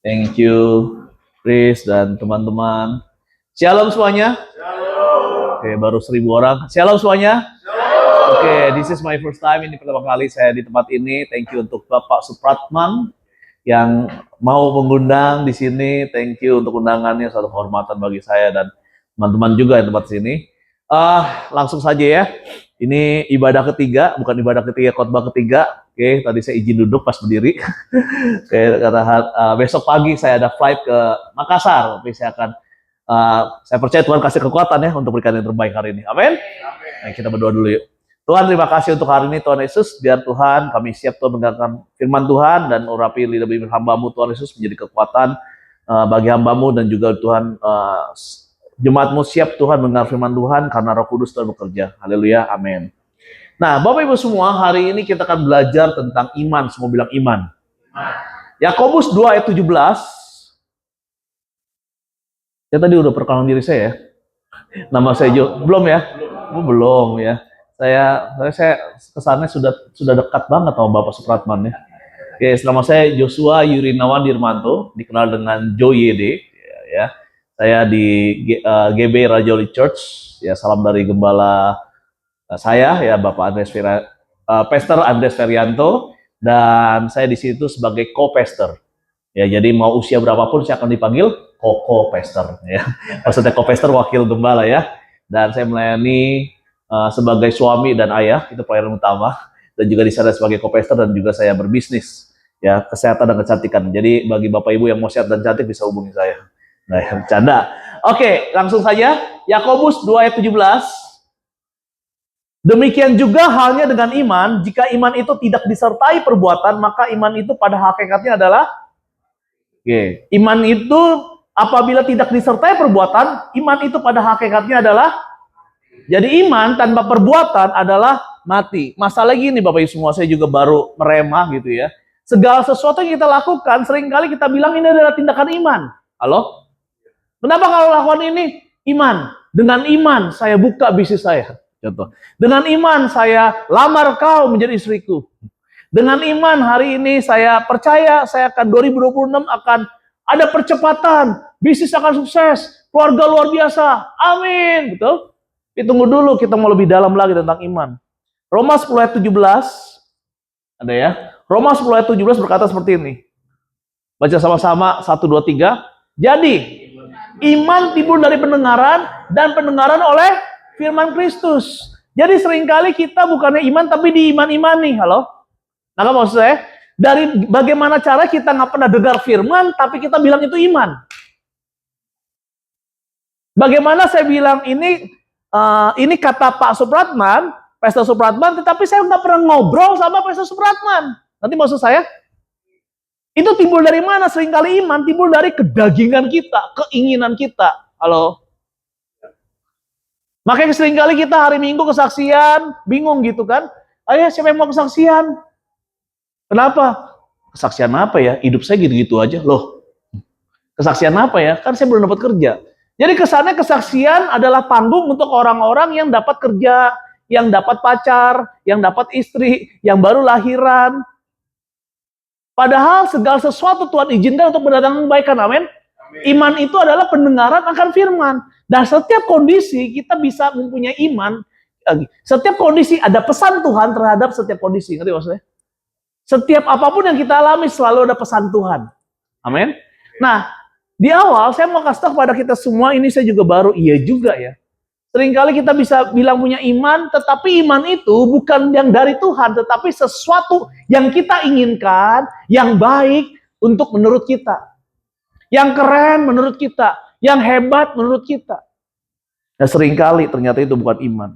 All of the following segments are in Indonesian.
Thank you, Chris dan teman-teman. Shalom semuanya. Oke, baru 1.000 orang. Shalom semuanya. Oke, this is my first time. Ini pertama kali saya di tempat ini. Thank you untuk Bapak Supratman yang mau mengundang di sini. Thank you untuk undangannya. Satu kehormatan bagi saya dan teman-teman juga yang tempat sini. Langsung saja ya. Ini ibadah ketiga, bukan ibadah ketiga, khotbah ketiga. Oke, tadi saya izin duduk pas berdiri. Oke, kata besok pagi saya ada flight ke Makassar. Tapi saya percaya Tuhan kasih kekuatan ya untuk berikan yang terbaik hari ini. Amin. Nah, kita berdoa dulu yuk. Tuhan, terima kasih untuk hari ini Tuhan Yesus. Biar Tuhan kami siap Tuhan mendengarkan firman Tuhan dan urapi lidah bibir hamba-Mu Tuhan Yesus menjadi kekuatan bagi hamba-Mu dan juga Tuhan jemaat-Mu siap Tuhan mendengar firman Tuhan karena Roh Kudus Tuhan bekerja. Haleluya. Amin. Nah, Bapak Ibu semua, hari ini kita akan belajar tentang iman. Semua bilang iman. Yakobus 2 ayat 17. Ya tadi udah perkenalan diri saya ya. Nama saya Jo. Belum ya? Belum ya. Saya kesannya sudah dekat banget sama Bapak Supratman ya. Oke, nama saya Joshua Yurinawan Dirmanto, dikenal dengan Jo YD ya. Saya di GB Rajoli Church. Ya, salam dari gembala saya ya Bapak Pastor Andres Ferianto, dan saya di situ sebagai co-pastor. Ya, jadi mau usia berapapun saya akan dipanggil co-pastor ya. Maksudnya co-pastor wakil gembala ya. Dan saya melayani sebagai suami dan ayah, itu pelayanan utama, dan juga di sana sebagai co-pastor dan juga saya berbisnis ya, kesehatan dan kecantikan. Jadi bagi Bapak Ibu yang mau sehat dan cantik bisa hubungi saya. Nah, bercanda. Oke, langsung saja. Yakobus 2 ayat 17. Demikian juga halnya dengan iman, jika iman itu tidak disertai perbuatan, maka iman itu pada hakikatnya adalah iman itu apabila tidak disertai perbuatan, iman itu pada hakikatnya adalah, jadi iman tanpa perbuatan adalah mati. Masalah gini Bapak Ibu semua, saya juga baru meremah gitu ya. Segala sesuatu yang kita lakukan, seringkali kita bilang ini adalah tindakan iman. Halo? Kenapa kalau lakukan ini? Iman. Dengan iman saya buka bisnis saya. Contoh. Dengan iman saya lamar kau menjadi istriku. Dengan iman hari ini saya percaya saya akan 2026 akan ada percepatan, bisnis akan sukses, keluarga luar biasa. Amin. Betul? Tunggu dulu, kita mau lebih dalam lagi tentang iman. Roma 10 ayat 17. Ada ya? Roma 10 ayat 17 berkata seperti ini. Baca sama-sama 1 2 3. Jadi, iman timbul dari pendengaran dan pendengaran oleh firman Kristus. Jadi seringkali kita bukannya iman tapi diiman-imani. Halo? Nah, maksud saya, dari bagaimana cara kita nggak pernah dengar firman tapi kita bilang itu iman. Bagaimana saya bilang ini kata Pak Supratman, Pastor Supratman, tetapi saya nggak pernah ngobrol sama Pastor Supratman. Nanti maksud saya, itu timbul dari mana? Seringkali iman timbul dari kedagingan kita, keinginan kita. Halo? Makanya seringkali kita hari Minggu kesaksian, bingung gitu kan. Ayo, siapa yang mau kesaksian? Kenapa? Kesaksian apa ya? Hidup saya gitu-gitu aja. Loh, kesaksian apa ya? Kan saya belum dapat kerja. Jadi kesannya kesaksian adalah panggung untuk orang-orang yang dapat kerja, yang dapat pacar, yang dapat istri, yang baru lahiran. Padahal segala sesuatu Tuhan izinkan untuk mendatangkan kebaikan. Amin. Iman itu adalah pendengaran akan firman. Dan setiap kondisi kita bisa mempunyai iman. Setiap kondisi ada pesan Tuhan terhadap setiap kondisi. Ngerti maksudnya? Setiap apapun yang kita alami selalu ada pesan Tuhan. Amin. Nah, di awal saya mau kasih tahu kepada kita semua, ini saya juga baru iya juga ya. Seringkali kita bisa bilang punya iman, tetapi iman itu bukan yang dari Tuhan, tetapi sesuatu yang kita inginkan, yang baik untuk menurut kita. Yang keren menurut kita, yang hebat menurut kita. Nah, seringkali ternyata itu bukan iman.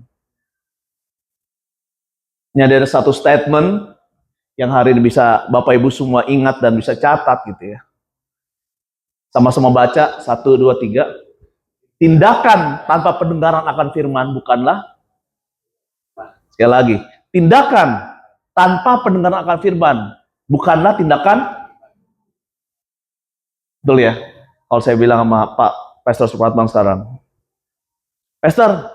Ini ada satu statement yang hari ini bisa Bapak Ibu semua ingat dan bisa catat gitu ya. Sama-sama baca, 1, 2, 3. Tindakan tanpa pendengaran akan firman bukanlah, sekali lagi, tindakan tanpa pendengaran akan firman bukanlah tindakan. Betul ya? Kalau saya bilang sama Pak Pastor Supratman sekarang, Pastor,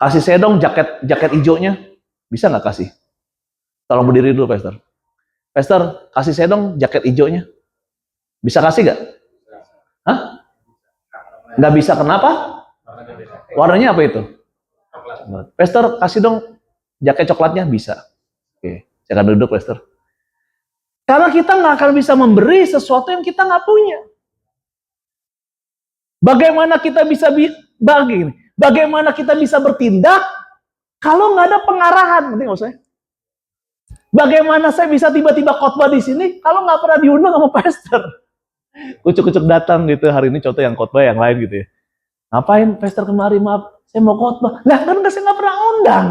kasih saya dong jaket hijaunya. Bisa nggak kasih? Tolong berdiri dulu, Pastor. Pastor, kasih saya dong jaket hijaunya. Bisa kasih gak? Hah? Nggak bisa, kenapa? Warnanya apa itu? Pastor, kasih dong jaket coklatnya. Bisa. Oke, saya akan duduk, Pastor. Karena kita nggak akan bisa memberi sesuatu yang kita nggak punya. Bagaimana kita bisa bagaimana kita bisa bertindak kalau nggak ada pengarahan? Ngerti nggak saya? Bagaimana saya bisa tiba-tiba khotbah di sini kalau nggak pernah diundang sama pastor? Kucuk-kucuk datang gitu, hari ini contoh yang khotbah yang lain gitu ya. Ngapain pastor kemari, maaf, saya mau khotbah. Lah kan saya nggak pernah undang.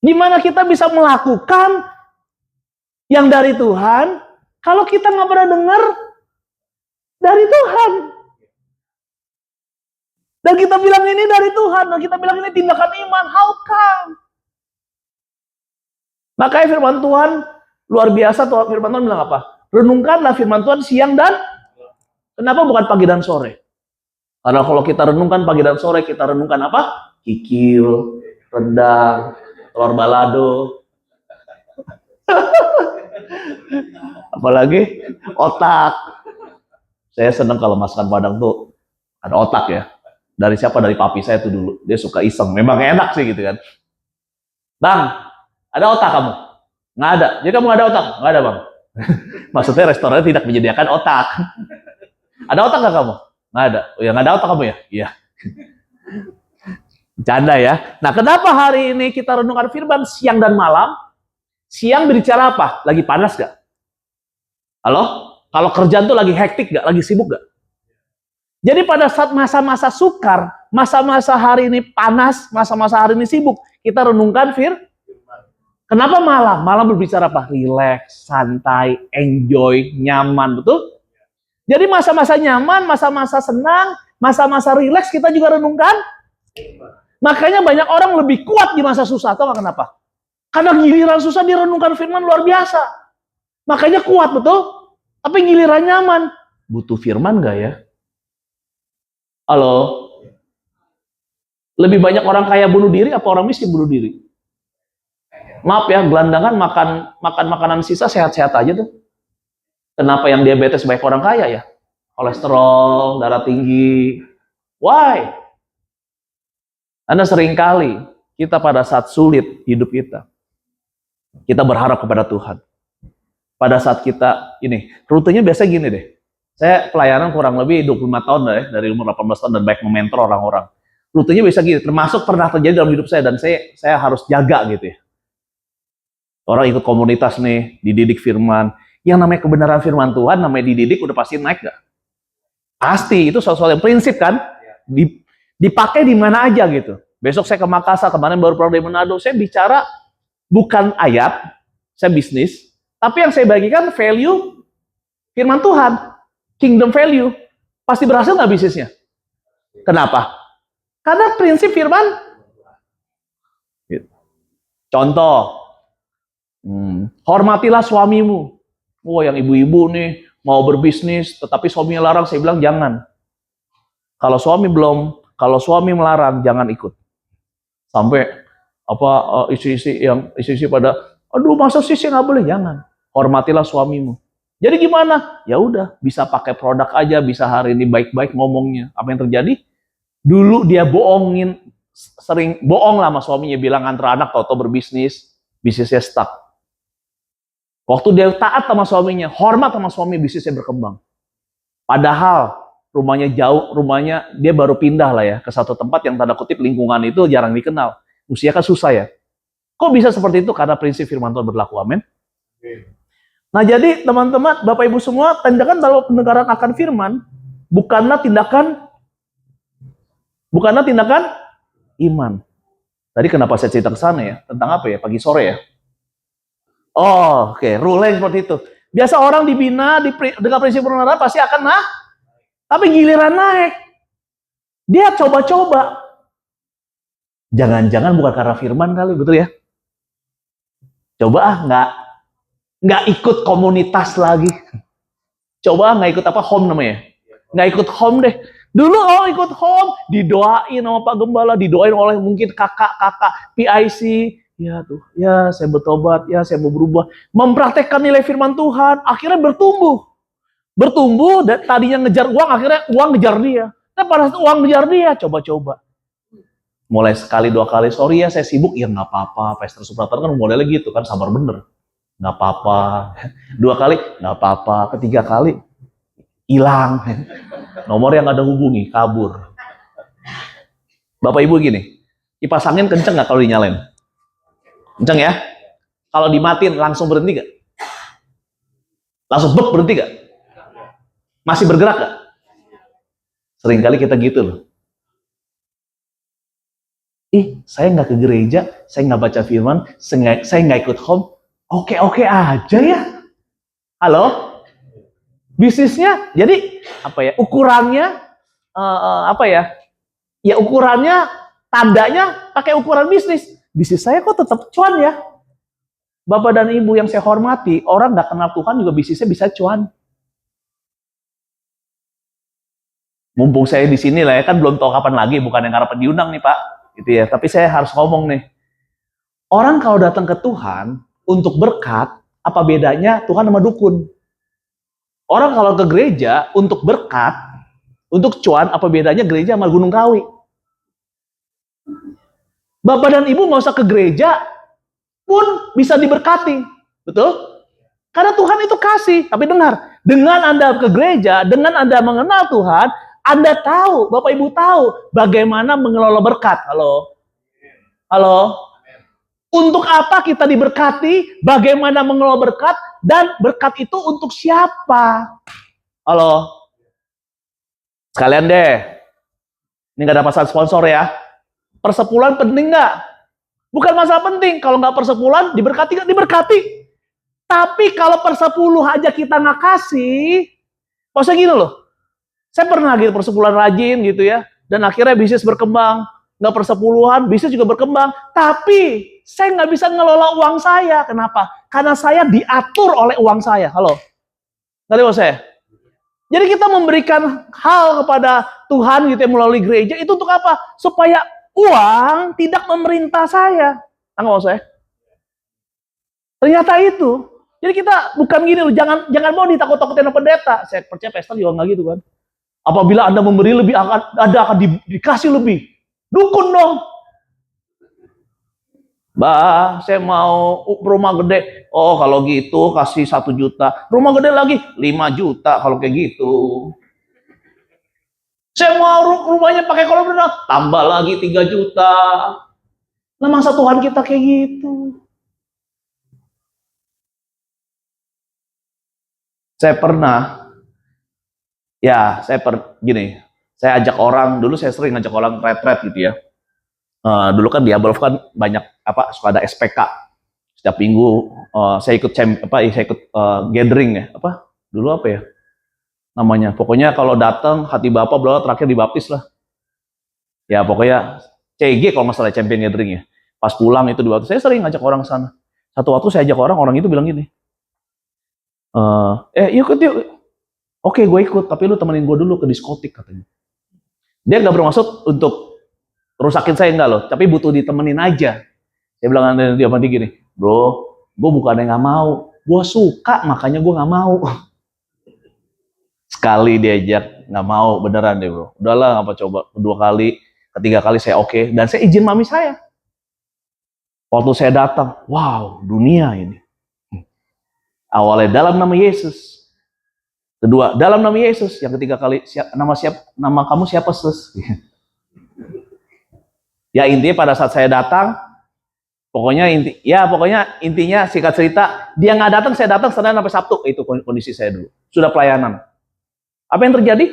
Gimana kita bisa melakukan yang dari Tuhan kalau kita nggak pernah dengar dari Tuhan? Dan kita bilang ini dari Tuhan, dan kita bilang ini tindakan iman. How come? Makanya firman Tuhan luar biasa. Firman Tuhan bilang apa? Renungkanlah firman Tuhan siang dan kenapa bukan pagi dan sore? Karena kalau kita renungkan pagi dan sore, kita renungkan apa? Kikil, rendang, telur balado. Apalagi otak. Saya senang kalau masakan Padang tuh ada otak ya. Dari siapa? Dari papi saya tuh dulu. Dia suka iseng. Memang enak sih gitu kan. Bang, ada otak kamu? Nggak ada. Jadi kamu nggak ada otak? Nggak ada, Bang. Maksudnya restorannya tidak menyediakan otak. Ada otak nggak kamu? Nggak ada. Oh ya, nggak ada otak kamu ya? Iya. Bercanda ya. Nah, kenapa hari ini kita renungkan firman siang dan malam? Siang berbicara apa? Lagi panas gak? Halo? Kalau kerjaan tuh lagi hektik gak? Lagi sibuk gak? Jadi pada saat masa-masa sukar, masa-masa hari ini panas, masa-masa hari ini sibuk, kita renungkan Kenapa malam? Malam berbicara apa? Relax, santai, enjoy, nyaman, betul? Jadi masa-masa nyaman, masa-masa senang, masa-masa relax kita juga renungkan. Makanya banyak orang lebih kuat di masa susah. Tahu nggak kenapa? Karena giliran susah dia renungkan firman luar biasa. Makanya kuat, betul? Tapi giliran nyaman, butuh firman nggak ya? Halo? Lebih banyak orang kaya bunuh diri apa orang miskin bunuh diri? Maaf ya, gelandangan makan makanan sisa sehat-sehat aja tuh. Kenapa yang diabetes banyak orang kaya ya? Kolesterol, darah tinggi. Why? Karena seringkali kita pada saat sulit hidup kita berharap kepada Tuhan. Pada saat kita, rutenya biasa gini deh. Saya pelayanan kurang lebih 25 tahun deh, dari umur 18 tahun dan baik mementor orang-orang. Rutenya biasa gini, termasuk pernah terjadi dalam hidup saya dan saya harus jaga gitu ya. Orang ikut komunitas nih, dididik firman. Yang namanya kebenaran firman Tuhan, namanya dididik udah pasti naik gak? Pasti, itu soal yang prinsip kan? Dipakai di mana aja gitu. Besok saya ke Makassar, kemarin baru pulang dari Manado, saya bicara bukan ayat, saya bisnis, tapi yang saya bagikan value firman Tuhan, kingdom value. Pasti berhasil nggak bisnisnya? Kenapa? Karena prinsip firman. Contoh, hormatilah suamimu. Yang ibu-ibu nih mau berbisnis, tetapi suaminya larang, saya bilang jangan. Kalau suami melarang, jangan ikut. Sampai isi-isi pada, aduh masa sih nggak boleh, jangan. Hormatilah suamimu. Jadi gimana? Ya udah, bisa pakai produk aja, bisa hari ini baik-baik ngomongnya. Apa yang terjadi? Dulu dia sering bohong lah sama suaminya, bilang antar anak tau berbisnis, bisnisnya stuck. Waktu dia taat sama suaminya, hormat sama suami, bisnisnya berkembang. Padahal rumahnya jauh, dia baru pindah lah ya ke satu tempat yang tanda kutip lingkungan itu jarang dikenal. Usia kan susah ya. Kok bisa seperti itu? Karena prinsip firman Tuhan berlaku. Amin. Nah jadi teman-teman, Bapak Ibu semua, tindakan dalam pendengaran akan firman bukanlah tindakan iman. Tadi kenapa saya cerita ke sana ya? Tentang apa ya? Pagi sore ya? Oh, oke. Rule seperti itu. Biasa orang dibina dengan prinsip pendengaran pasti akan tapi giliran naik, dia coba-coba. Jangan-jangan bukan karena firman kali, betul ya? Coba nggak ikut komunitas lagi. Coba nggak ikut home namanya? Nggak ikut home deh. Dulu ikut home, didoain sama Pak Gembala, didoain oleh mungkin kakak-kakak PIC. Ya tuh, ya saya bertobat, ya saya mau berubah. Mempraktekkan nilai firman Tuhan, akhirnya bertumbuh. Bertumbuh, tadinya ngejar uang, akhirnya uang ngejar dia. Nah, pada saat uang ngejar dia, coba-coba. Mulai sekali, dua kali, sorry ya saya sibuk, ya nggak apa-apa. Pastor Suprapto kan modelnya gitu kan, sabar bener. Nggak apa-apa. Dua kali, nggak apa-apa. Ketiga kali, hilang. Nomor yang ada hubungi, kabur. Bapak Ibu gini, kipas angin kenceng nggak kalau dinyalain? Kenceng ya? Kalau dimatiin langsung berhenti nggak? Langsung berhenti nggak? Masih bergerak nggak? Seringkali kita gitu loh. Saya nggak ke gereja, saya nggak baca firman, saya nggak ikut home, oke aja ya. Halo, bisnisnya, jadi apa ya? Ukurannya apa ya? Ya ukurannya, tandanya pakai ukuran bisnis. Bisnis saya kok tetap cuan ya. Bapak dan Ibu yang saya hormati, orang nggak kenal Tuhan juga bisnisnya bisa cuan. Mumpung saya di sini lah ya, kan belum tahu kapan lagi, bukan yang harapan diundang nih Pak, gitu ya. Tapi saya harus ngomong nih, orang kalau datang ke Tuhan untuk berkat, apa bedanya Tuhan sama dukun? Orang kalau ke gereja untuk berkat, untuk cuan, apa bedanya gereja sama Gunung Kawi? Bapak dan Ibu nggak usah ke gereja pun bisa diberkati, betul? Karena Tuhan itu kasih. Tapi dengar, dengan Anda ke gereja, dengan Anda mengenal Tuhan, Anda tahu, Bapak Ibu tahu bagaimana mengelola berkat. Halo? Halo? Untuk apa kita diberkati, bagaimana mengelola berkat, dan berkat itu untuk siapa? Halo? Sekalian deh, ini gak ada masalah sponsor ya. Persepuluhan penting nggak? Bukan masalah penting, kalau nggak persepuluhan, diberkati nggak? Diberkati. Tapi kalau persepuluh aja kita nggak kasih, maksudnya gini loh, saya pernah gitu persepuluhan rajin gitu ya, dan akhirnya bisnis berkembang, nggak persepuluhan, bisnis juga berkembang, tapi saya nggak bisa ngelola uang saya. Kenapa? Karena saya diatur oleh uang saya. Halo? Ngerti maksud saya? Jadi kita memberikan hal kepada Tuhan gitu ya, melalui gereja, itu untuk apa? Supaya uang tidak memerintah saya. Nggak maksud saya? Ternyata itu. Jadi kita bukan gini loh, jangan mau ditakut-takutin sama pendeta. Saya percaya pastor juga nggak gitu kan. Apabila Anda memberi lebih, Anda akan dikasih lebih. Dukun dong. Bah, saya mau rumah gede. Oh, kalau gitu kasih 1 juta. Rumah gede lagi 5 juta kalau kayak gitu. Saya mau rumahnya pakai kolam renang, tambah lagi 3 juta. Nah, masa Tuhan kita kayak gitu? Saya pernah, gini, saya ajak orang, dulu saya sering ngajak orang retret gitu ya. Dulu kan di Abelf kan banyak suka ada SPK setiap minggu. Saya ikut gathering ya, dulu apa ya namanya, pokoknya kalau datang hati bapak beliau terakhir dibaptis lah ya, pokoknya CG kalau masalah champion gathering ya. Pas pulang itu dibaptis, saya sering ngajak orang ke sana. Satu waktu saya ajak orang itu bilang gini, ikut yuk. Oke, gue ikut, tapi lu temenin gue dulu ke diskotik katanya. Dia nggak bermaksud untuk rusakin saya, enggak loh, tapi butuh ditemenin aja. Saya bilang dia sama dia gini, bro, gue bukannya nggak mau, gue suka makanya gue nggak mau. Sekali diajak nggak mau, beneran deh bro. Udahlah, apa coba, 2 kali, ketiga kali saya oke, dan saya izin mami saya. Waktu saya datang, wow, dunia ini. Awalnya dalam nama Yesus. Kedua, dalam nama Yesus. Yang ketiga kali, nama kamu siapa, sus? Ya intinya pada saat saya datang, pokoknya intinya singkat cerita, dia nggak datang, saya datang Senin sampai Sabtu. Itu kondisi saya dulu. Sudah pelayanan. Apa yang terjadi?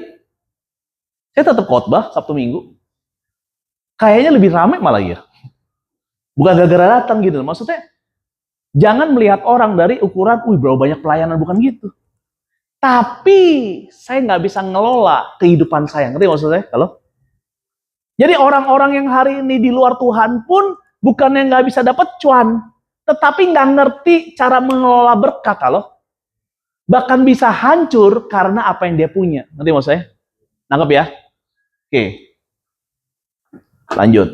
Saya tetap khotbah Sabtu Minggu. Kayaknya lebih ramai malah ya. Bukan gara-gara datang gitu. Maksudnya, jangan melihat orang dari ukuran, berapa banyak pelayanan, bukan gitu. Tapi saya nggak bisa ngelola kehidupan saya. Ngerti maksud saya? Halo? Jadi orang-orang yang hari ini di luar Tuhan pun bukannya nggak bisa dapat cuan, tetapi nggak ngerti cara mengelola berkat. Halo? Bahkan bisa hancur karena apa yang dia punya. Ngerti maksud saya? Nangkep ya? Oke. Lanjut.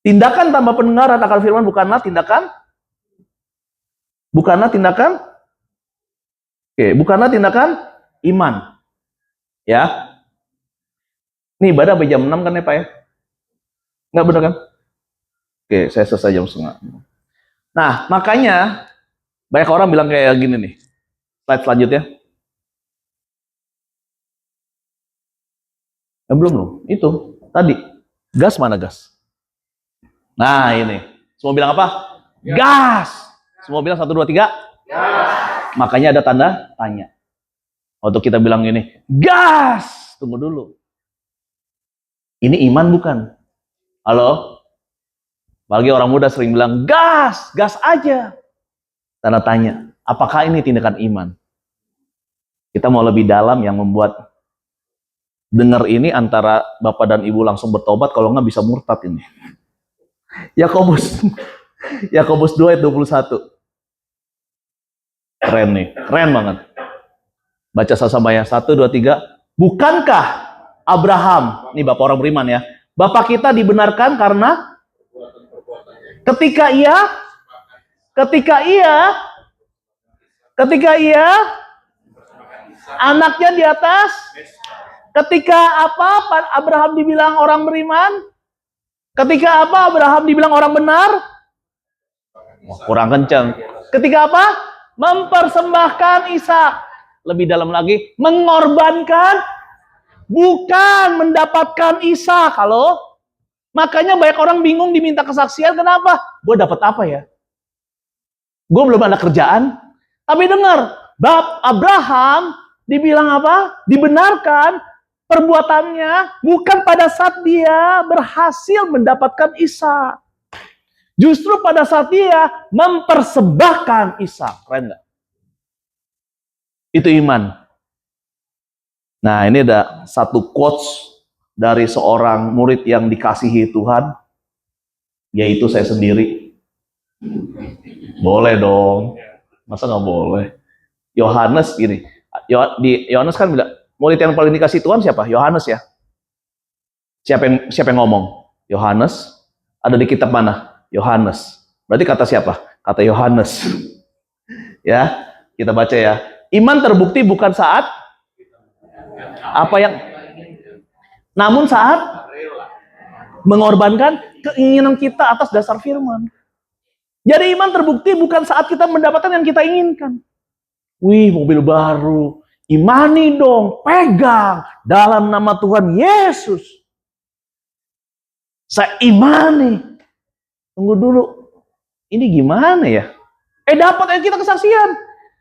Tindakan tanpa pendengaran akan firman bukanlah tindakan Oke, bukanlah tindakan iman. Ya. Nih ibadah sampai jam 6 kan ya Pak ya? Nggak benar kan? Oke, saya selesai jam setengah. Nah, makanya banyak orang bilang kayak gini nih. Slide selanjutnya. Belum loh, itu tadi. Gas mana gas? Nah ini. Semua bilang apa? Gas. Semua bilang 1, 2, 3. Gas. Makanya ada tanda tanya. Waktu kita bilang ini, gas. Tunggu dulu. Ini iman bukan? Halo? Bagi orang muda sering bilang, gas, gas aja. Tanda tanya, apakah ini tindakan iman? Kita mau lebih dalam yang membuat dengar ini antara bapak dan ibu langsung bertobat, kalau nggak bisa murtad ini. Yakobus 2 ayat 21. Keren nih, keren banget. Baca sama ya, 1, 2, 3. Bukankah Abraham, ini bapak orang beriman ya, bapak kita dibenarkan karena ketika ia anaknya di atas, ketika apa Abraham dibilang orang beriman, ketika apa Abraham dibilang orang benar, kurang kencang, ketika apa mempersembahkan Ishak, lebih dalam lagi mengorbankan, bukan mendapatkan Ishak. Halo? Makanya banyak orang bingung diminta kesaksian, kenapa? Gue dapat apa ya? Gue belum ada kerjaan. Tapi dengar, bab Abraham dibilang apa? Dibenarkan perbuatannya bukan pada saat dia berhasil mendapatkan Ishak. Justru pada saat dia mempersembahkan Ishak. Keren nggak? Itu iman. Nah, ini ada satu quotes dari seorang murid yang dikasihi Tuhan, yaitu saya sendiri. Boleh dong, masa nggak boleh? Yohanes gini, di Yohanes kan bilang, murid yang paling dikasih Tuhan siapa? Yohanes ya. Siapa yang ngomong? Yohanes. Ada di kitab mana? Yohanes. Berarti kata siapa? Kata Yohanes. Ya, kita baca ya. Iman terbukti bukan saat apa yang, namun saat mengorbankan keinginan kita atas dasar firman. Jadi iman terbukti bukan saat kita mendapatkan yang kita inginkan. Wih, mobil baru. Imani dong, pegang dalam nama Tuhan Yesus. Saya imani. Tunggu dulu. Ini gimana ya? Dapat kita kesaksian.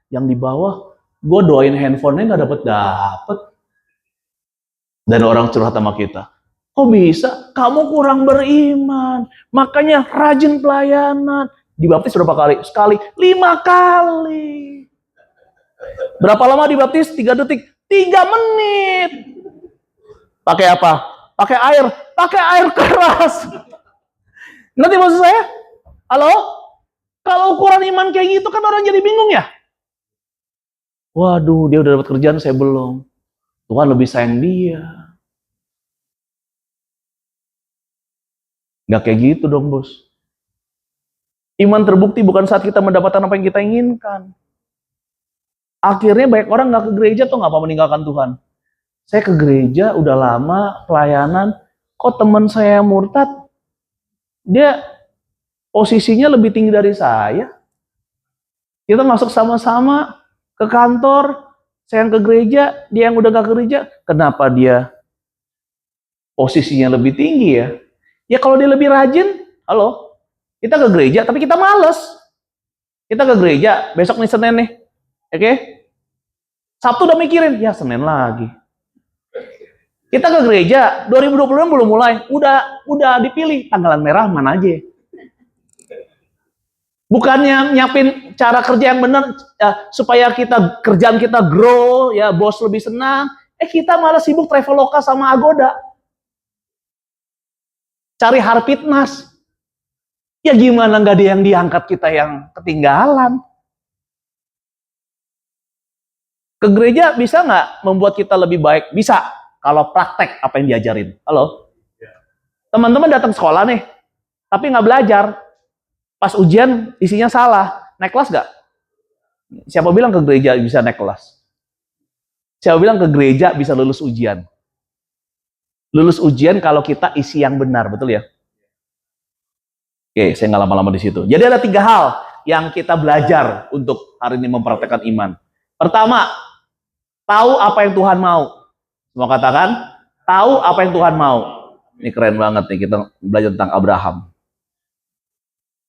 Yang di bawah, gue doain handphonenya nggak dapet. Dan orang curhat sama kita. Kok bisa? Kamu kurang beriman. Makanya rajin pelayanan. Dibaptis berapa kali? Sekali. 5 kali. Berapa lama dibaptis? 3 detik. 3 menit. Pakai apa? Pakai air. Pakai air keras. Ngerti maksud saya? Halo? Kalau ukuran iman kayak gitu kan orang jadi bingung ya? Waduh, dia udah dapat kerjaan, saya belum. Tuhan lebih sayang dia. Nggak kayak gitu dong, bos. Iman terbukti bukan saat kita mendapatkan apa yang kita inginkan. Akhirnya banyak orang nggak ke gereja tuh nggak apa meninggalkan Tuhan. Saya ke gereja udah lama pelayanan, kok teman saya yang murtad, dia posisinya lebih tinggi dari saya. Kita masuk sama-sama ke kantor, saya yang ke gereja, dia yang udah gak ke gereja, kenapa dia posisinya lebih tinggi ya? Ya kalau dia lebih rajin, halo, kita ke gereja, tapi kita males. Kita ke gereja, besok nih Senin nih, oke? Sabtu udah mikirin, ya Senin lagi. Kita ke gereja, 2020 belum mulai, udah dipilih, tanggalan merah mana aja. Bukannya nyiapin cara kerja yang benar ya, supaya kerjaan kita grow, ya bos lebih senang. Kita malah sibuk Traveloka sama Agoda. Cari Harpitnas. Ya gimana nggak ada yang diangkat, kita yang ketinggalan. Ke gereja bisa nggak membuat kita lebih baik? Bisa, kalau praktek apa yang diajarin. Halo? Teman-teman datang sekolah nih, tapi nggak belajar. Pas ujian isinya salah, naik kelas nggak? Siapa bilang ke gereja bisa naik kelas? Siapa bilang ke gereja bisa lulus ujian? Lulus ujian kalau kita isi yang benar, betul ya? Oke, saya nggak lama-lama di situ. Jadi ada 3 hal yang kita belajar untuk hari ini mempraktekkan iman. Pertama, tahu apa yang Tuhan mau. Semua katakan, tahu apa yang Tuhan mau. Ini keren banget nih, kita belajar tentang Abraham.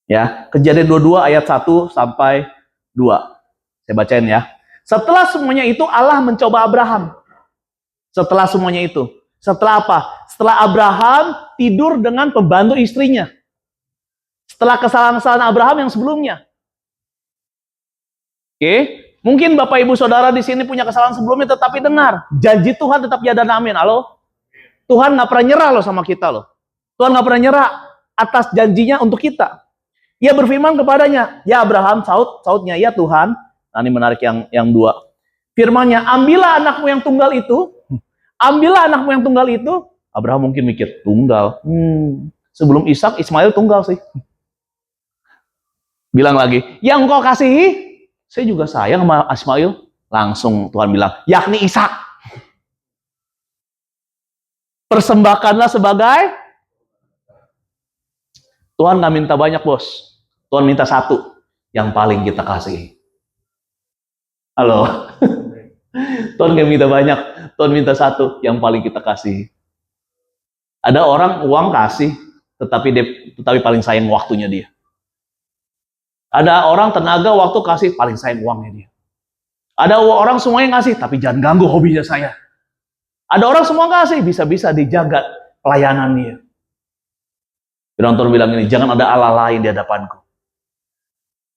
Ya, Kejadian 22 ayat 1 sampai 2. Saya bacain ya. Setelah semuanya itu Allah mencoba Abraham. Setelah semuanya itu. Setelah apa? Setelah Abraham tidur dengan pembantu istrinya. Setelah kesalahan-kesalahan Abraham yang sebelumnya. Oke, mungkin Bapak Ibu Saudara di sini punya kesalahan sebelumnya, tetapi dengar, janji Tuhan tetap ya dan amin. Halo? Tuhan nggak pernah nyerah loh sama kita loh. Tuhan nggak pernah nyerah atas janjinya untuk kita. Ia berfirman kepadanya, ya Abraham, sautnya, ya Tuhan. Nah, ini menarik yang 2. Firmannya, ambillah anakmu yang tunggal itu. Ambillah anakmu yang tunggal itu. Abraham mungkin mikir, tunggal. Sebelum Ishak, Ismail tunggal sih. Bilang lagi, yang engkau kasihi, saya juga sayang sama Ismail. Langsung Tuhan bilang, yakni Ishak. Persembahkanlah sebagai. Tuhan nggak minta banyak, bos. Tuhan minta 1, yang paling kita kasih. Halo? Tuhan nggak minta banyak, Tuhan minta 1, yang paling kita kasih. Ada orang uang kasih, tetapi paling sayang waktunya dia. Ada orang tenaga, waktu kasih, paling sayang uangnya dia. Ada orang semuanya ngasih, tapi jangan ganggu hobinya saya. Ada orang semua kasih, bisa-bisa dijaga pelayanan dia. Tuhan bilang ini, jangan ada Allah lain di hadapanku.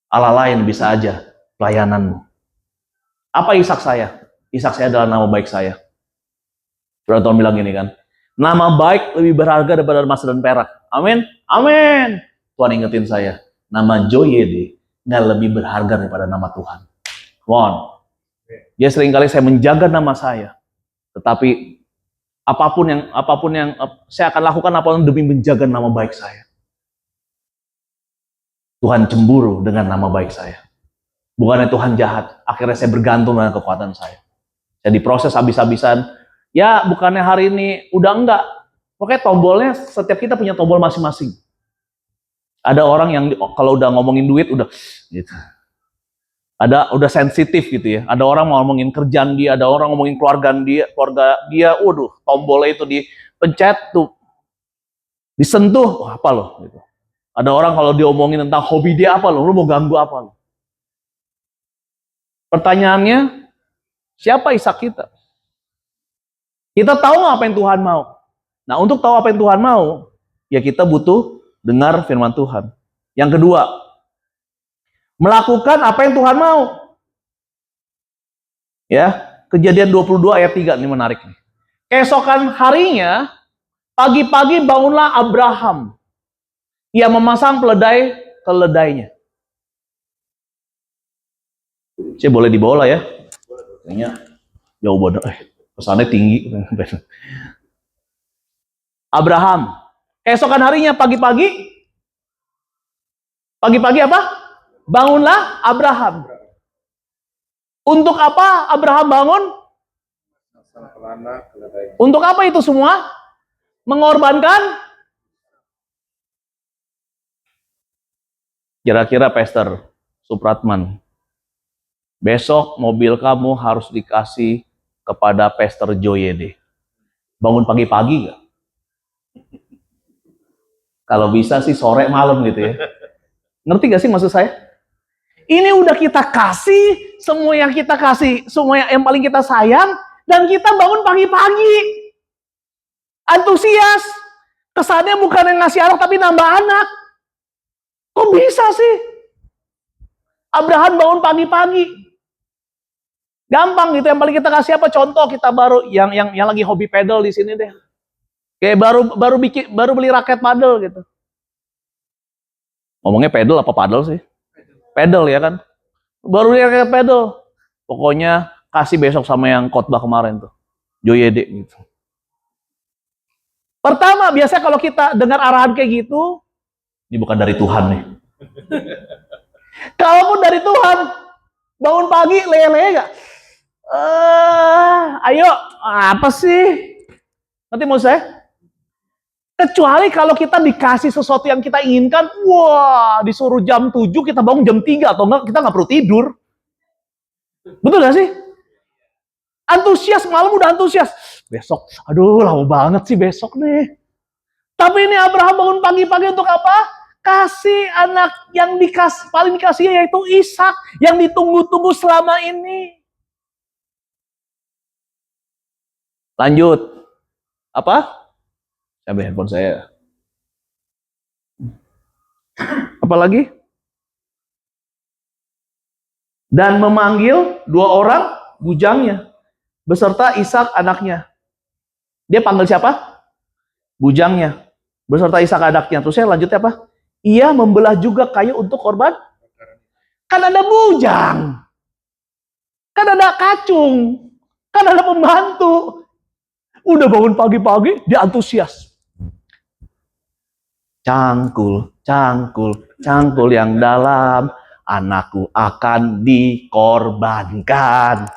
Allah lain bisa aja pelayananmu. Apa Ishak saya? Ishak saya adalah nama baik saya. Tuhan bilang ini kan, nama baik lebih berharga daripada emas dan perak. Amin, amin. Tuhan ingetin saya, nama Joyede nggak lebih berharga daripada nama Tuhan. Come on. Dia seringkali saya menjaga nama saya, tetapi apapun yang saya akan lakukan apapun demi menjaga nama baik saya. Tuhan cemburu dengan nama baik saya. Bukannya Tuhan jahat. Akhirnya saya bergantung dengan kekuatan saya. Saya diproses habis-habisan. Ya, bukannya hari ini udah enggak. Pokoknya tombolnya, setiap kita punya tombol masing-masing. Ada orang yang kalau udah ngomongin duit udah gitu. Udah sensitif gitu ya. Ada orang mau ngomongin kerjaan dia, ada orang ngomongin keluarga dia, waduh, tombolnya itu dipencet tuh. Disentuh, apa loh gitu. Ada orang kalau diomongin tentang hobi dia apa loh, lu mau ganggu apa loh. Pertanyaannya, siapa Ishak kita? Kita tahu apa yang Tuhan mau. Nah, untuk tahu apa yang Tuhan mau, ya kita butuh dengar firman Tuhan. Yang kedua, melakukan apa yang Tuhan mau. Ya, Kejadian 22 ayat 3 ini menarik nih. Keesokan harinya, pagi-pagi bangunlah Abraham. Ia memasang peledai keledainya. Saya boleh dibawa lah ya. Kayaknya jauh bodoh. Pesannya tinggi. Abraham. Keesokan harinya pagi-pagi. Pagi-pagi apa? Bangunlah Abraham. Untuk apa Abraham bangun? Untuk apa itu semua? Mengorbankan? Kira-kira Pastor Supratman, besok mobil kamu harus dikasih kepada Pastor Joyede. Bangun pagi-pagi gak? Kalau bisa sih sore malam gitu ya. Ngerti gak sih maksud saya? Ini udah kita kasih, semua yang kita kasih, semua yang paling kita sayang, dan kita bangun pagi-pagi. Antusias. Kesannya bukan yang ngasih anak, tapi nambah anak. Kok bisa sih? Abraham bangun pagi-pagi. Gampang gitu, yang paling kita kasih apa? Contoh kita baru yang lagi hobi pedal di sini deh. Kayak baru beli raket paddle gitu. Ngomongnya pedal apa paddle sih? Pedal ya kan? Baru beli raket paddle. Pokoknya kasih besok sama yang khotbah kemarin tuh. Joyede gitu. Pertama, biasanya kalau kita dengar arahan kayak gitu, ini bukan dari Tuhan nih. Kalaupun dari Tuhan, Bangun pagi, lele gak? Ayo, apa sih? Nanti mau saya? Kecuali kalau kita dikasih sesuatu yang kita inginkan, wah, disuruh jam 7, kita bangun jam 3, atau enggak, kita nggak perlu tidur. Betul gak sih? Antusias, malam udah antusias. Besok, aduh lama banget sih besok nih. Tapi ini Abraham bangun pagi-pagi untuk apa? Kasih anak yang paling dikasih yaitu Ishak yang ditunggu-tunggu selama ini. Lanjut. Apa? Sampai handphone saya. Apa lagi? Dan memanggil 2 orang bujangnya beserta Ishak anaknya. Dia panggil siapa? Bujangnya beserta Ishak anaknya. Terus saya lanjutnya apa? Ia membelah juga kayu untuk korban. Kan ada bujang. Kan ada kacung. Kan ada pembantu. Udah bangun pagi-pagi, dia antusias. Cangkul, cangkul, cangkul yang dalam. Anakku akan dikorbankan.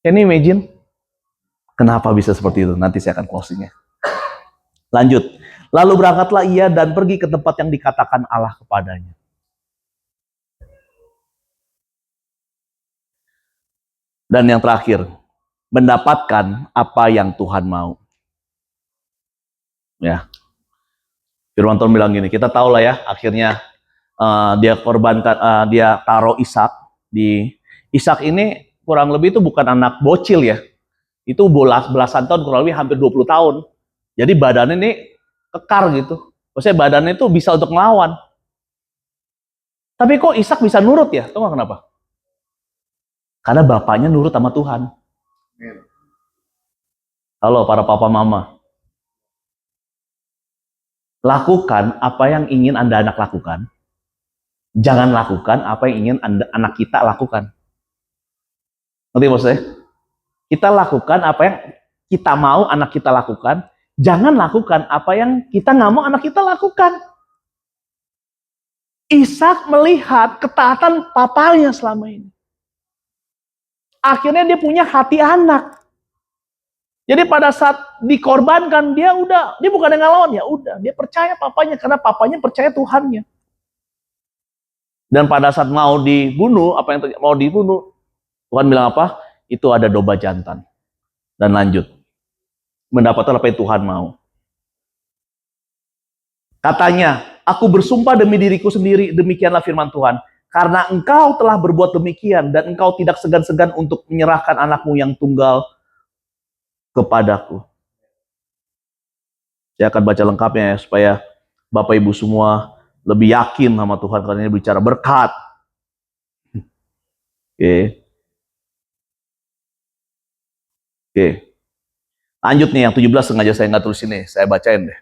Can you imagine? Kenapa bisa seperti itu? Nanti saya akan closingnya. Lanjut. Lalu berangkatlah ia dan pergi ke tempat yang dikatakan Allah kepadanya. Dan yang terakhir, mendapatkan apa yang Tuhan mau. Ya, Firman Tuhan bilang gini, kita tahu lah ya, akhirnya dia korbankan, dia taruh Ishak di Ishak ini kurang lebih itu bukan anak bocil ya, itu belasan tahun, kurang lebih hampir 20 tahun. Jadi badannya ini kekar gitu, maksudnya badannya itu bisa untuk melawan. Tapi kok Ishak bisa nurut ya? Tahu nggak kenapa? Karena bapaknya nurut sama Tuhan. Halo para papa mama. Lakukan apa yang ingin Anda anak lakukan. Jangan lakukan apa yang ingin anak kita lakukan. Ngerti maksudnya? Kita lakukan apa yang kita mau anak kita lakukan. Jangan lakukan apa yang kita nggak mau anak kita lakukan. Ishak melihat ketaatan papanya selama ini. Akhirnya dia punya hati anak. Jadi pada saat dikorbankan dia bukan yang ngelawan, ya udah, dia percaya papanya karena papanya percaya Tuhannya. Dan pada saat mau dibunuh, Tuhan bilang apa? Itu ada domba jantan. Dan lanjut. Mendapatkan apa yang Tuhan mau. Katanya, aku bersumpah demi diriku sendiri, demikianlah firman Tuhan. Karena engkau telah berbuat demikian, dan engkau tidak segan-segan untuk menyerahkan anakmu yang tunggal kepadaku. Saya akan baca lengkapnya ya, supaya Bapak Ibu semua lebih yakin sama Tuhan, karena ini bicara berkat. Oke. Lanjut nih, yang 17 sengaja saya nggak tulis ini, saya bacain deh.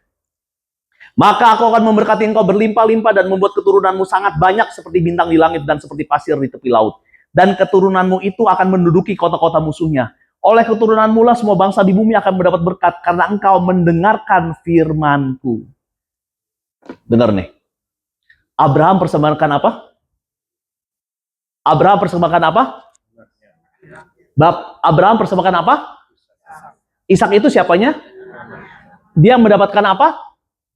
Maka aku akan memberkati engkau berlimpah-limpah dan membuat keturunanmu sangat banyak seperti bintang di langit dan seperti pasir di tepi laut. Dan keturunanmu itu akan menduduki kota-kota musuhnya. Oleh keturunanmu lah semua bangsa di bumi akan mendapat berkat karena engkau mendengarkan firman-Ku. Dengar nih. Abraham persembahkan apa? Abraham persembahkan apa? Abraham persembahkan apa? Ishak itu siapanya? Dia mendapatkan apa?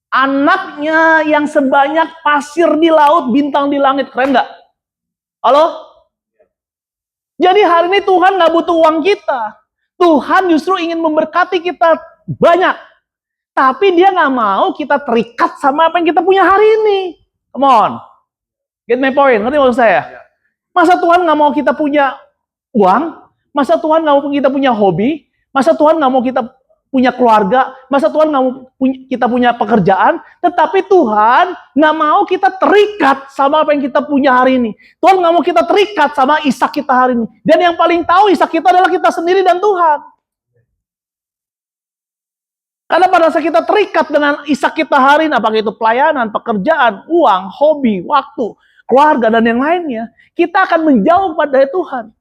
Anaknya yang sebanyak pasir di laut, bintang di langit. Keren nggak? Halo? Jadi hari ini Tuhan nggak butuh uang kita. Tuhan justru ingin memberkati kita banyak. Tapi dia nggak mau kita terikat sama apa yang kita punya hari ini. Come on. Get my point. Ngerti maksud saya? Masa Tuhan nggak mau kita punya uang? Masa Tuhan nggak mau kita punya hobi? Masa Tuhan nggak mau kita punya keluarga? Masa Tuhan nggak mau kita punya pekerjaan? Tetapi Tuhan nggak mau kita terikat sama apa yang kita punya hari ini. Tuhan nggak mau kita terikat sama Ishak kita hari ini. Dan yang paling tahu Ishak kita adalah kita sendiri dan Tuhan. Karena pada saat kita terikat dengan Ishak kita hari ini, apakah itu pelayanan, pekerjaan, uang, hobi, waktu, keluarga, dan yang lainnya, kita akan menjauh pada Tuhan.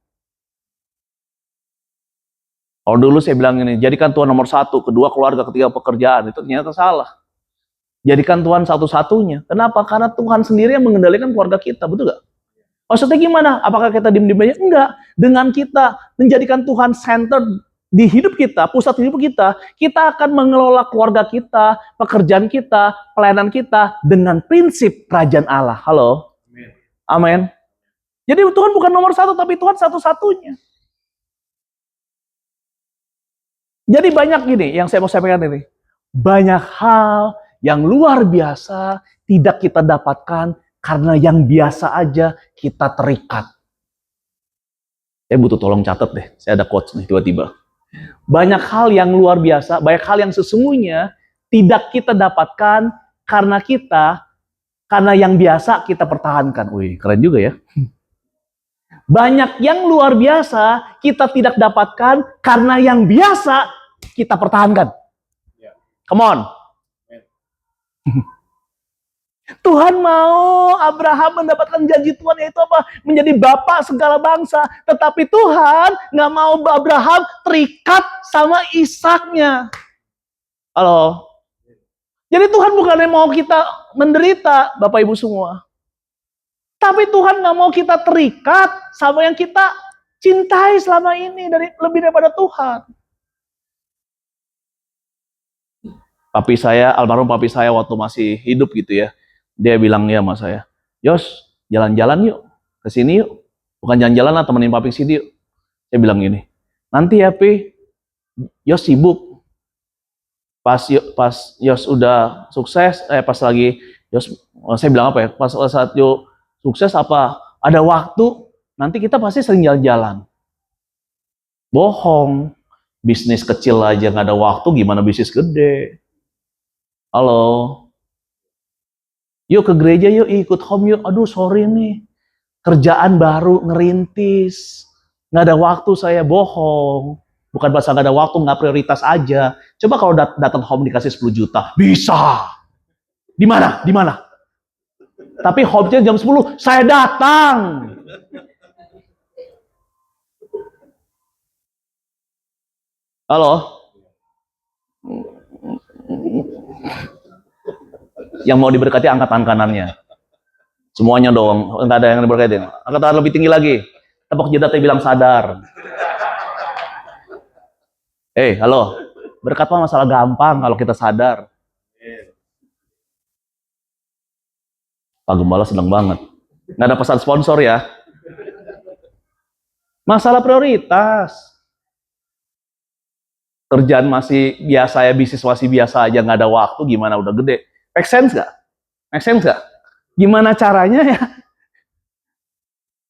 Kalau dulu saya bilang ini, jadikan Tuhan nomor 1, kedua keluarga, ketiga pekerjaan. Itu ternyata salah. Jadikan Tuhan satu-satunya. Kenapa? Karena Tuhan sendiri yang mengendalikan keluarga kita, betul gak? Maksudnya gimana? Apakah kita diem-diem aja? Enggak. Dengan kita menjadikan Tuhan center di hidup kita, pusat hidup kita akan mengelola keluarga kita, pekerjaan kita, pelayanan kita dengan prinsip kerajaan Allah. Halo? Amin. Jadi Tuhan bukan nomor satu, tapi Tuhan satu-satunya. Jadi banyak gini yang saya mau sampaikan ini. Banyak hal yang luar biasa tidak kita dapatkan karena yang biasa aja kita terikat. Saya butuh tolong catat deh. Saya ada quotes nih tiba-tiba. Banyak hal yang luar biasa, banyak hal yang sesungguhnya tidak kita dapatkan karena yang biasa kita pertahankan. Wih, keren juga ya. Banyak yang luar biasa kita tidak dapatkan karena yang biasa kita pertahankan. Come on. Tuhan mau Abraham mendapatkan janji Tuhan, yaitu apa? Menjadi bapak segala bangsa. Tetapi Tuhan nggak mau Abraham terikat sama Ishaknya. Halo? Jadi Tuhan bukannya mau kita menderita, Bapak Ibu semua. Tapi Tuhan nggak mau kita terikat sama yang kita cintai selama ini lebih daripada Tuhan. Almarhum papi saya waktu masih hidup gitu ya, dia bilang ya sama saya, Yos, jalan-jalan yuk, ke sini yuk. Bukan jalan-jalan lah, temenin papi sini yuk. Saya bilang gini, nanti ya Pi, Yos sibuk. Pas Yos udah sukses, pas lagi Yos, saya bilang apa ya, pas saat Yos sukses apa, ada waktu, nanti kita pasti sering jalan-jalan. Bohong, bisnis kecil aja nggak ada waktu, gimana bisnis gede? Halo, yuk ke gereja yuk, ikut home yuk. Aduh sorry nih, kerjaan baru ngerintis, nggak ada waktu saya. Bohong. Bukan bahasa nggak ada waktu, nggak prioritas aja. Coba kalau datang home dikasih 10 juta, bisa. Di mana? Di mana? Tapi home-nya jam 10, saya datang. Halo? Yang mau diberkati angkat tangan kanannya. Semuanya dong, nggak ada yang diberkatin. Angkat tangan lebih tinggi lagi. Tepuk jidatnya bilang sadar. Halo. Berkat mah masalah gampang kalau kita sadar. Pak Gembala seneng banget. Nggak ada pesan sponsor ya. Masalah prioritas. Kerjaan masih biasa ya, bisnis masih biasa aja, nggak ada waktu, gimana udah gede. Make sense nggak? Make sense nggak? Gimana caranya ya?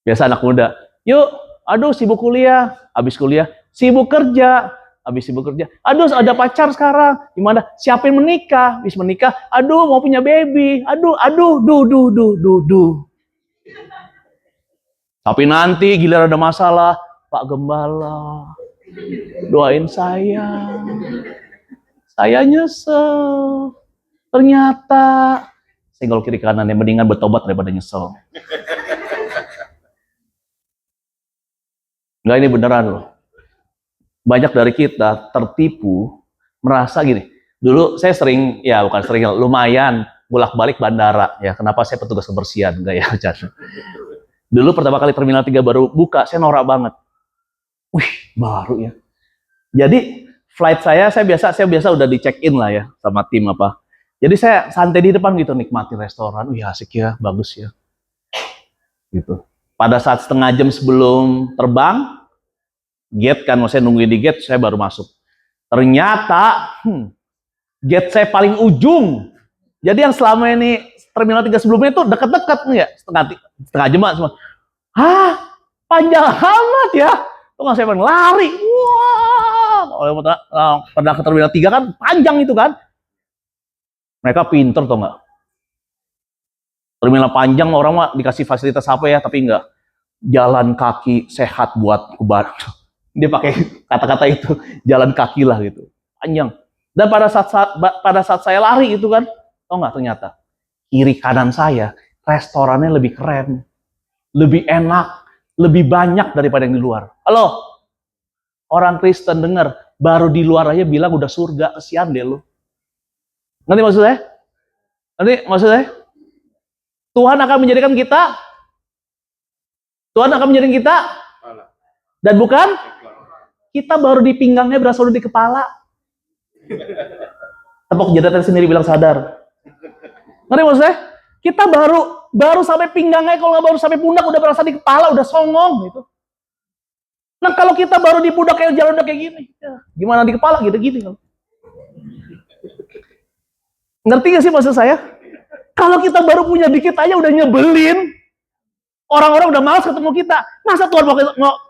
Biasa anak muda, yuk, aduh sibuk kuliah, habis kuliah, sibuk kerja, habis sibuk kerja, aduh ada pacar sekarang, gimana? Siapin menikah, habis menikah, aduh mau punya baby, aduh, duh. Tapi nanti giliran ada masalah, Pak Gembala, doain saya nyesel. Ternyata senggol kiri kanan yang mendingan bertobat daripada nyesel. Enggak, ini beneran loh. Banyak dari kita tertipu, merasa gini. Dulu saya sering, ya bukan sering, lumayan bolak-balik bandara. Ya, kenapa saya petugas kebersihan? Enggak ya, Chan. Dulu pertama kali Terminal 3 baru buka, saya norak banget. Wih, baru ya. Jadi flight saya biasa udah di check in lah ya sama tim apa. Jadi saya santai di depan gitu, nikmati restoran. Wih asik ya, bagus ya. Gitu. Pada saat setengah jam sebelum terbang, gate kan, saya nungguin di gate, saya baru masuk. Ternyata gate saya paling ujung. Jadi yang selama ini Terminal 3 sebelumnya itu deket-deket nih ya, setengah jam semua. Hah, panjang amat ya. Tuh nggak saya lari. Wah, kalau pernah ke Terminal 3 kan panjang itu kan. Mereka pinter tuh nggak. Terminal panjang orang mah dikasih fasilitas apa ya, tapi enggak. Jalan kaki sehat buat kubar. Dia pakai kata-kata itu, jalan kaki lah gitu. Panjang. Dan pada saat saya lari itu kan, tau nggak ternyata kiri kanan saya restorannya lebih keren, lebih enak, lebih banyak daripada yang di luar. Halo, orang Kristen dengar, baru di luar aja bilang udah surga, kesian deh lu. Nanti maksud saya? Tuhan akan menjadikan kita Tuhan akan menjadikan kita dan bukan kita baru di pinggangnya berasal di kepala. Tepuk jidatnya sendiri bilang sadar. Ngerti maksudnya? Kita baru sampai pinggangnya, kalau nggak baru sampai pundak udah berasa di kepala, udah songong gitu. Nah kalau kita baru di pundak kayak jalan udah kayak gini, ya, gimana di kepala gitu-gitu. Ngerti gak sih maksud saya? Kalau kita baru punya dikit aja udah nyebelin, orang-orang udah malas ketemu kita. Masa Tuhan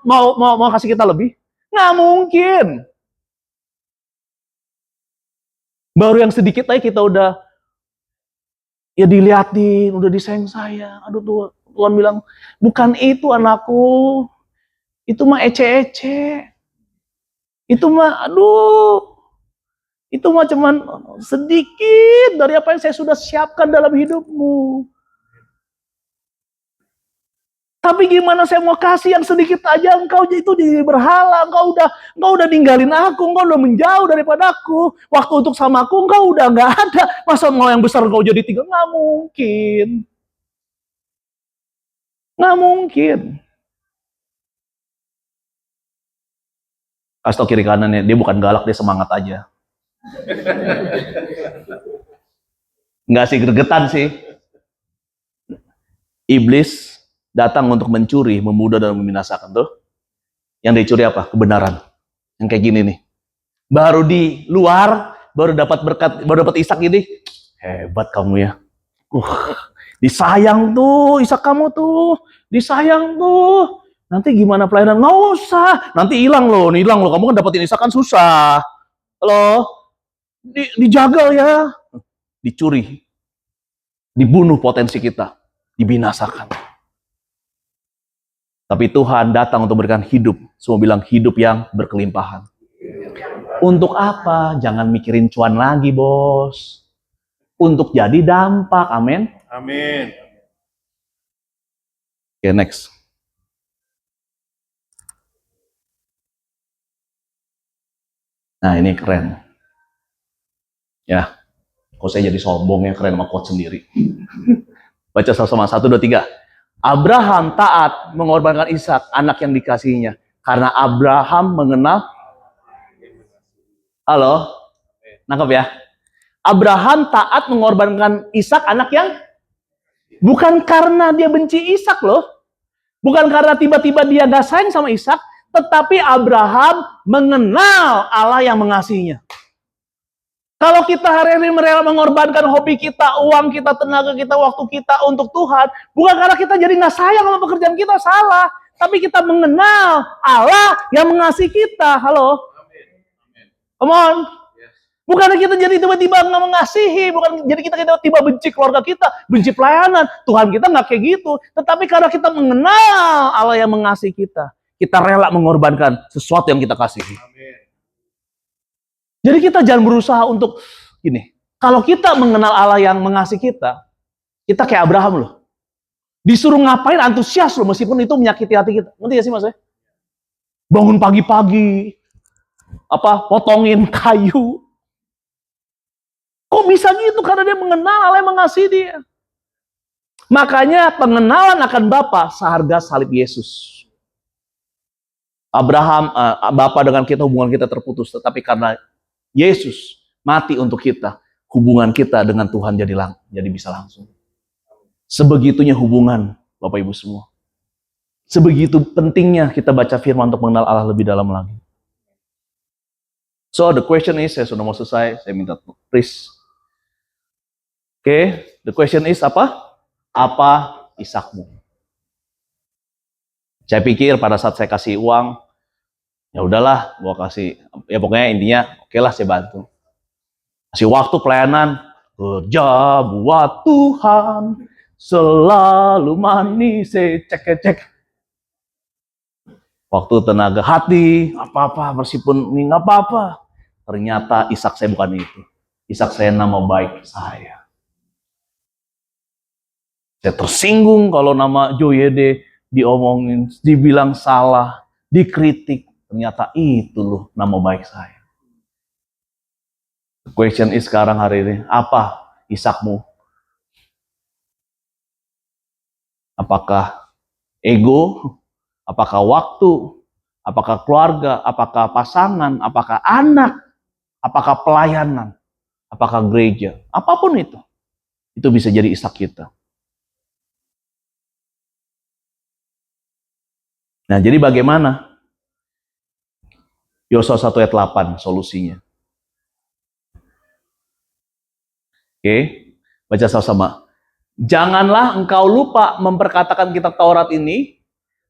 mau kasih kita lebih? Nggak mungkin. Baru yang sedikit aja kita udah ya diliatin, udah disayang sayang. Aduh Tuhan bilang, bukan itu anakku. Itu mah ece-ece. Itu mah itu mah cuman sedikit dari apa yang saya sudah siapkan dalam hidupmu. Tapi gimana saya mau kasih yang sedikit aja, engkau itu jadi berhala, engkau udah ninggalin aku, engkau udah menjauh daripada aku. Waktu untuk sama aku engkau udah nggak ada. Masa mau yang besar engkau jadi tinggal? Nggak mungkin. Nggak mungkin. Kasih tau kiri kanannya, dia bukan galak, dia semangat aja. Nggak sih, gregetan sih. Iblis datang untuk mencuri, membunuh dan membinasakan tuh. Yang dicuri apa? Kebenaran. Yang kayak gini nih. Baru di luar, baru dapat berkat, baru dapat Ishak ini. Hebat kamu ya. Disayang tuh Ishak kamu tuh. Disayang tuh. Nanti gimana pelayanan? Nggak usah. Nanti hilang loh. Kamu kan dapetin Ishak kan susah. Halo? Dijagal ya. Dicuri. Dibunuh potensi kita. Dibinasakan. Tapi Tuhan datang untuk memberikan hidup. Semua bilang hidup yang berkelimpahan. Untuk apa? Jangan mikirin cuan lagi, bos. Untuk jadi dampak. Amin. Amin. Oke, next. Nah, ini keren. Ya, kok saya jadi sombong ya, keren sama quote sendiri. Baca sama-sama, 1, 2, 3. Abraham taat mengorbankan Ishak, anak yang dikasihinya. Karena Abraham mengenal. Halo? Nangkep ya? Abraham taat mengorbankan Ishak, anak yang bukan karena dia benci Ishak loh. Bukan karena tiba-tiba dia gak sayang sama Ishak, tetapi Abraham mengenal Allah yang mengasihinya. Kalau kita hari ini rela mengorbankan hobi kita, uang kita, tenaga kita, waktu kita untuk Tuhan, bukan karena kita jadi nggak sayang sama pekerjaan kita, salah. Tapi kita mengenal Allah yang mengasihi kita. Halo? Come on. Bukan kita jadi tiba-tiba nggak mengasihi, bukan jadi kita tiba-tiba benci keluarga kita, benci pelayanan. Tuhan kita nggak kayak gitu. Tetapi karena kita mengenal Allah yang mengasihi kita rela mengorbankan sesuatu yang kita kasihi. Jadi kita jangan berusaha untuk gini. Kalau kita mengenal Allah yang mengasihi kita kayak Abraham loh. Disuruh ngapain antusias loh, meskipun itu menyakiti hati kita. Ngerti gak sih maksudnya? Bangun pagi-pagi, potongin kayu. Kok bisa gitu? Karena dia mengenal Allah yang mengasihi dia. Makanya pengenalan akan Bapa seharga salib Yesus. Abraham, Bapa dengan kita, hubungan kita terputus. Tetapi karena Yesus mati untuk kita, hubungan kita dengan Tuhan jadi bisa langsung. Sebegitunya hubungan Bapak Ibu semua. Sebegitu pentingnya kita baca firman untuk mengenal Allah lebih dalam lagi. So the question is, saya sudah mau selesai, saya minta please. Oke, the question is apa? Apa Ishakmu? Saya pikir pada saat saya kasih uang, ya udahlah, gua kasih, ya pokoknya intinya, oke lah saya bantu. Kasih waktu pelayanan, kerja buat Tuhan, selalu manis, cek. Waktu, tenaga, hati, apa-apa, meskipun ini nggak apa-apa. Ternyata Ishak saya bukan itu. Ishak saya nama baik saya. Saya tersinggung kalau nama Joyede diomongin, dibilang salah, dikritik. Ternyata itu loh nama baik saya. The question is sekarang hari ini, apa Ishakmu? Apakah Ego, apakah waktu, apakah keluarga, apakah pasangan, apakah anak, apakah pelayanan, apakah gereja, apapun itu bisa jadi Ishak kita. Nah, jadi bagaimana? Yosua 1 ayat 8 solusinya. Oke, baca sama-sama. Janganlah engkau lupa memperkatakan kitab Taurat ini,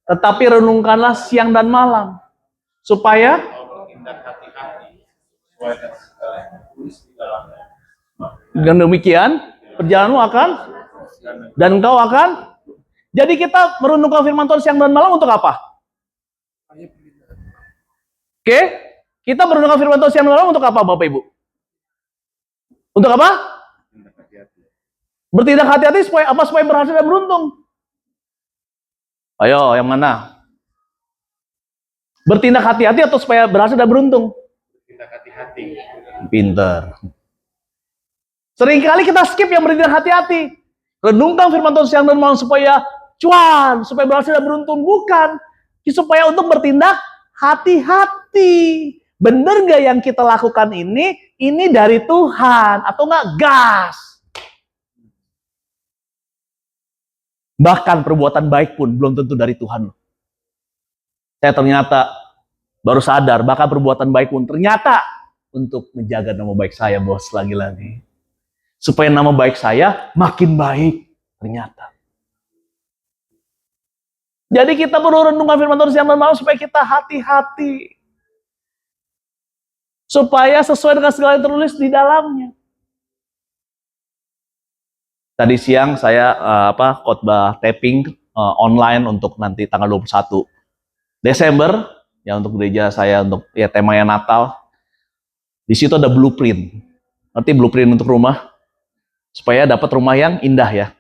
tetapi renungkanlah siang dan malam, supaya dengan demikian perjalananmu akan dan engkau akan. Jadi kita merenungkan firman Tuhan siang dan malam untuk apa? Oke, kita merenungkan firman Tuhan siang dan malam untuk apa, Bapak Ibu? Untuk apa? Bertindak hati-hati supaya apa? Supaya berhasil dan beruntung. Ayo, yang mana? Bertindak hati-hati atau supaya berhasil dan beruntung? Bertindak hati-hati. Pinter. Seringkali kita skip yang bertindak hati-hati. Renungkan firman Tuhan siang dan malam supaya cuan, supaya berhasil dan beruntung. Bukan. Supaya untuk bertindak hati-hati. Bener gak yang kita lakukan ini dari Tuhan atau enggak gas? Bahkan perbuatan baik pun belum tentu dari Tuhan. Saya ternyata baru sadar, bahkan perbuatan baik pun ternyata untuk menjaga nama baik saya, bos, lagi-lagi. Supaya nama baik saya makin baik, ternyata. Jadi kita perlu renungkan firman Tuhan siang dan malam supaya kita hati-hati. Supaya sesuai dengan segala yang tertulis di dalamnya. Tadi siang saya khotbah taping online untuk nanti tanggal 21 Desember ya, untuk gereja saya, untuk ya temanya Natal. Di situ ada blueprint. Nanti blueprint untuk rumah supaya dapat rumah yang indah ya.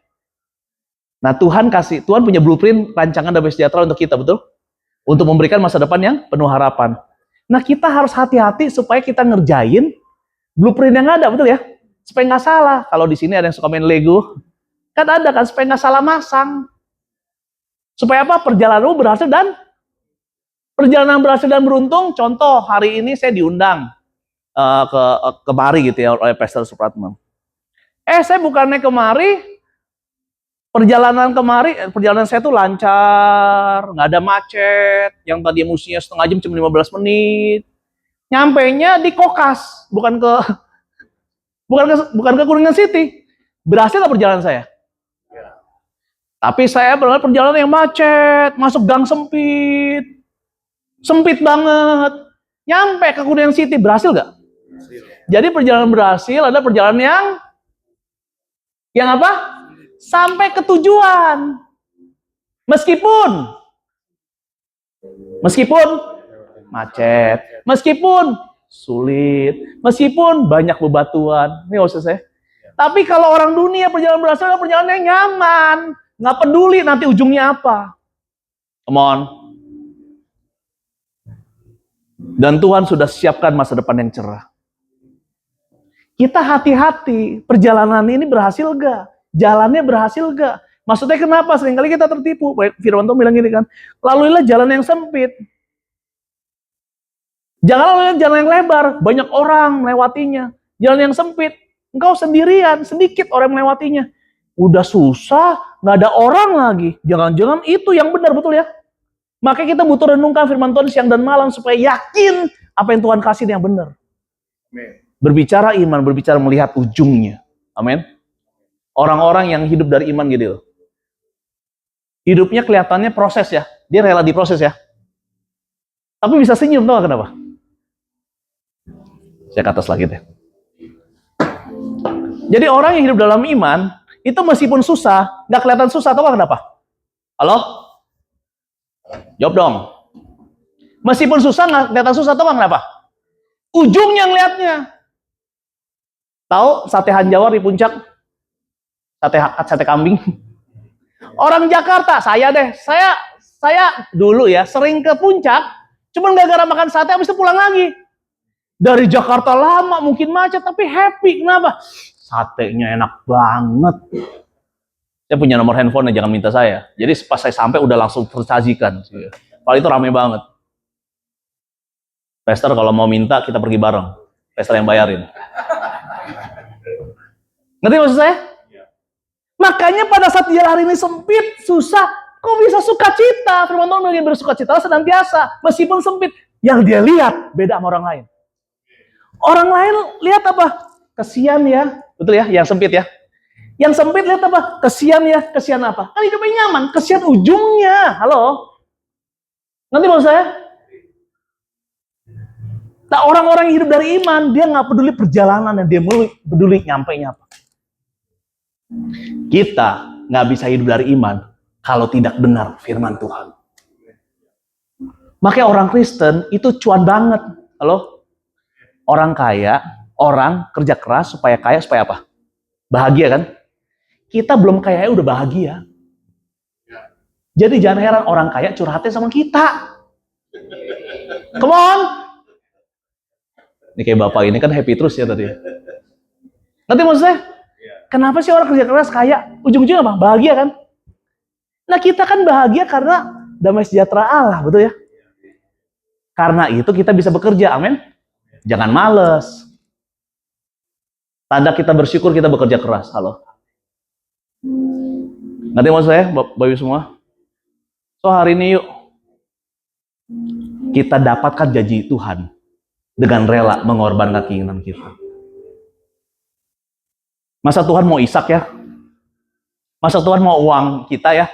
Nah, Tuhan punya blueprint rancangan damai sejahtera untuk kita, betul? Untuk memberikan masa depan yang penuh harapan. Nah, kita harus hati-hati supaya kita ngerjain blueprint yang ada, betul ya? Supaya nggak salah. Kalau di sini ada yang suka main Lego, kan ada kan, supaya nggak salah masang. Supaya apa? Perjalananmu berhasil dan beruntung. Contoh, hari ini saya diundang kemari gitu ya oleh Pastor Supratman. Saya bukannya kemari, perjalanan saya tuh lancar, nggak ada macet. Yang tadi mestinya setengah jam cuma 15 menit. Nyampainya di Kokas, bukan ke Kuningan City. Berhasil lah perjalanan saya. Tapi saya berangkat perjalanan yang macet, masuk gang sempit banget. Nyampe ke Kuningan City, berhasil nggak? Jadi perjalanan berhasil, ada perjalanan yang apa? Sampai ke tujuan. Meskipun macet, meskipun sulit, meskipun banyak bebatuan. Ini usah saya. Tapi kalau orang dunia perjalanan berhasil adalah perjalanan yang nyaman. Nggak peduli nanti ujungnya apa. Come on. Dan Tuhan sudah siapkan masa depan yang cerah. Kita hati-hati, perjalanan ini berhasil gak? Jalannya berhasil gak? Maksudnya kenapa? Seringkali kita tertipu. Firman Tuhan bilang gini kan, laluilah jalan yang sempit. Jangan laluilah jalan yang lebar, banyak orang melewatinya. Jalan yang sempit, engkau sendirian, sedikit orang melewatinya. Udah susah, gak ada orang lagi. Jangan-jangan itu yang benar, betul ya? Makanya kita butuh renungkan firman Tuhan siang dan malam supaya yakin apa yang Tuhan kasih yang benar. Amen. Berbicara iman, berbicara melihat ujungnya. Amin. Orang-orang yang hidup dari iman gitu. Hidupnya kelihatannya proses ya. Dia rela diproses ya. Tapi bisa senyum, tau gak kenapa? Saya ke atas lagi deh. Jadi orang yang hidup dalam iman, itu meskipun susah, gak kelihatan susah, tau gak kenapa? Halo? Jawab dong. Meskipun susah, gak kelihatan susah, tau gak kenapa? Ujungnya ngeliatnya. Tahu sate Hanjawar di puncak? Sate kambing. Orang Jakarta, saya dulu ya sering ke puncak, cuman gara-gara makan sate habis itu pulang lagi. Dari Jakarta lama, mungkin macet tapi happy. Kenapa? Satenya enak banget. Saya punya nomor handphone, jangan minta saya. Jadi pas saya sampai udah langsung tersajikan. Kalau itu rame banget. Pastor kalau mau minta kita pergi bareng. Pastor yang bayarin. Ngerti maksud saya? Makanya pada saat dia hari ini sempit, susah, kok bisa sukacita? Firman Tuhan bilang bersukacita senantiasa, meskipun sempit. Yang dia lihat beda sama orang lain. Orang lain lihat apa? Kesian ya, betul ya? Yang sempit ya. Yang sempit lihat apa? Kesian ya, kesian apa? Kan hidupnya nyaman, kesian ujungnya. Halo? Nanti maksud saya? Nah, orang-orang yang hidup dari iman, dia nggak peduli perjalanan, dia peduli nyampe-nya apa. Kita nggak bisa hidup dari iman kalau tidak benar firman Tuhan. Makanya orang Kristen itu cuan banget. Halo? Orang kaya, orang kerja keras supaya kaya, supaya apa? Bahagia kan? Kita belum kaya udah bahagia. Jadi jangan heran orang kaya curhatnya sama kita. Come on. Ini kayak bapak ini kan happy terus ya tadi. Nanti maksud saya, kenapa sih orang kerja keras kaya? Ujung-ujungnya apa? Bahagia kan? Nah kita kan bahagia karena damai sejahtera Allah, betul ya? Karena itu kita bisa bekerja, amin. Jangan males. Tanda kita bersyukur kita bekerja keras, halo. Nanti maksud saya, Bapak Ibu semua. So hari ini yuk, kita dapatkan janji Tuhan dengan rela mengorbankan keinginan kita. Masa Tuhan mau Ishak ya? Masa Tuhan mau uang kita ya?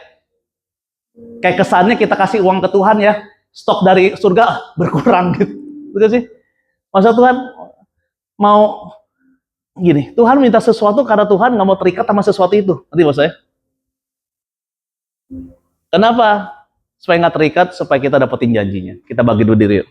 Kayak kesannya kita kasih uang ke Tuhan ya, stok dari surga berkurang gitu. Betul sih? Masa Tuhan mau gini, Tuhan minta sesuatu karena Tuhan nggak mau terikat sama sesuatu itu. Nanti maksud saya? Kenapa? Supaya nggak terikat, supaya kita dapetin janjinya. Kita bagi dulu diri yuk.